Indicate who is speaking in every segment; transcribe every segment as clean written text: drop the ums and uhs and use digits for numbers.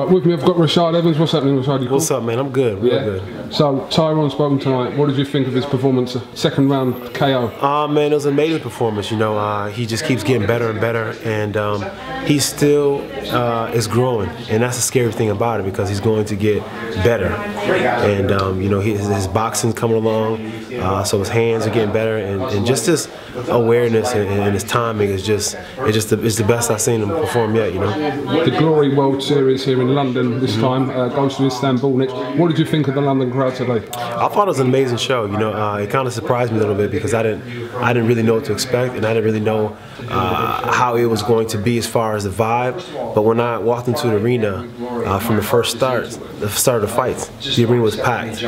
Speaker 1: Right, with me I've got Rashad Evans. What's happening, Rashad?
Speaker 2: What's up, man? I'm good, real good.
Speaker 1: So, Tyrone Spong tonight, what did you think of his performance? Second round KO.
Speaker 2: Man, it was an amazing performance. You know, he just keeps getting better and better, and he still is growing, and that's the scary thing about it, because he's going to get better. And you know, his boxing's coming along, so his hands are getting better, and just his awareness and his timing is it's the best I've seen him perform yet. You know,
Speaker 1: the Glory World Series here in London this time goes to Istanbul next. What did you think of the London crowd today?
Speaker 2: I thought it was an amazing show. You know, it kind of surprised me a little bit, because I didn't really know what to expect, and I didn't really know how it was going to be as far as the vibe. But when I walked into the arena from the start of the fights, the arena was packed,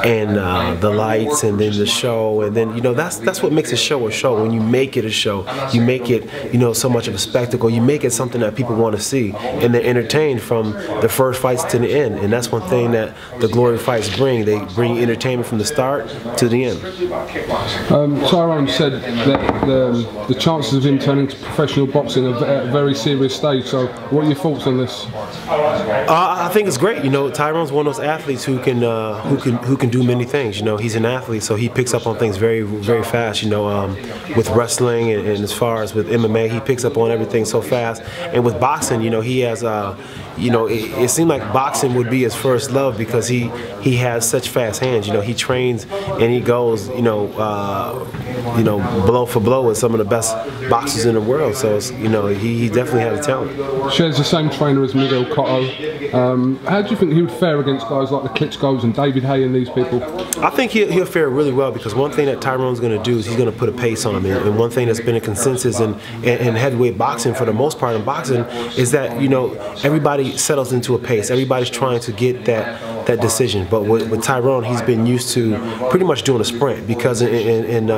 Speaker 2: and the lights, and then the show, and then, you know, that's what makes a show a show. When you make it a show, you make it, you know, so much of a spectacle. You make it something that people want to see, and they're entertained from the first fights to the end. And that's one thing that the Glory fights bring. They bring entertainment from the start to the end.
Speaker 1: Tyrone said that the chances of him turning to professional boxing are at a very serious stage. So, what are your thoughts on this?
Speaker 2: I think it's great. You know, Tyrone's one of those athletes who can do many things. You know, he's an athlete, so he picks up on things very, very fast. You know, with wrestling and as far as with MMA, he picks up on everything so fast. And with boxing, you know, he has you know, it seemed like boxing would be his first love, because he has such fast hands. You know, he trains and he goes, you know, blow for blow with some of the best boxers in the world. So, you know, he definitely has a talent.
Speaker 1: Shares the same trainer as Miguel Cotto. How do you think he would fare against guys like the Klitschkos and David Haye and these people?
Speaker 2: I think he'll fare really well, because one thing that Tyrone's going to do is he's going to put a pace on him. And one thing that's been a consensus in heavyweight boxing, for the most part in boxing, is that, you know, everybody settles into a pace. Everybody's trying to get that decision. But with Tyrone, he's been used to pretty much doing a sprint, because in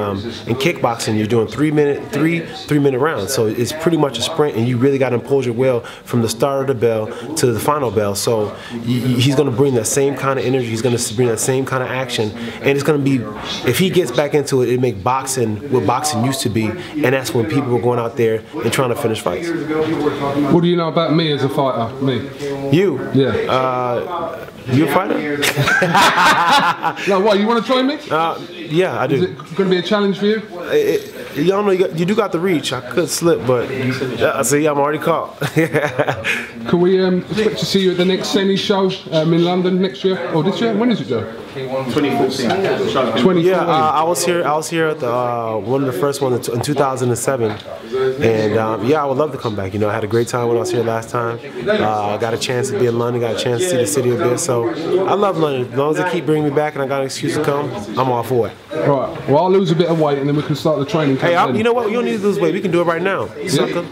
Speaker 2: kickboxing you're doing three minute rounds. So it's pretty much a sprint, and you really got to impose your will from the start of the bell to the final bell. So he's going to bring that same kind of energy. He's going to bring that same kind of action, and it's going to be, if he gets back into it, it make boxing what boxing used to be, and that's when people were going out there and trying to finish fights.
Speaker 1: What do you know about me as a fighter? Me? You? Yeah.
Speaker 2: You a fighter?
Speaker 1: No, what, you want to join me?
Speaker 2: Yeah, I do.
Speaker 1: Is it going to be a challenge for you?
Speaker 2: Y'all know you do got the reach. I could slip, but see, I'm already caught.
Speaker 1: Can we expect to see you at the next semi show in London next year, or this year? When is it, Joe? 2014.
Speaker 2: Yeah, I was here at the one of the first ones in 2007, and yeah, I would love to come back. You know, I had a great time when I was here last time. I got a chance to be in London, got a chance to see the city a bit. So I love London. As long as they keep bringing me back and I got an excuse to come, I'm all for it.
Speaker 1: Right. Well, I'll lose a bit of weight and then we can start the training.
Speaker 2: Hey, you know what? You don't need to lose weight. We can do it right now.
Speaker 1: Yeah.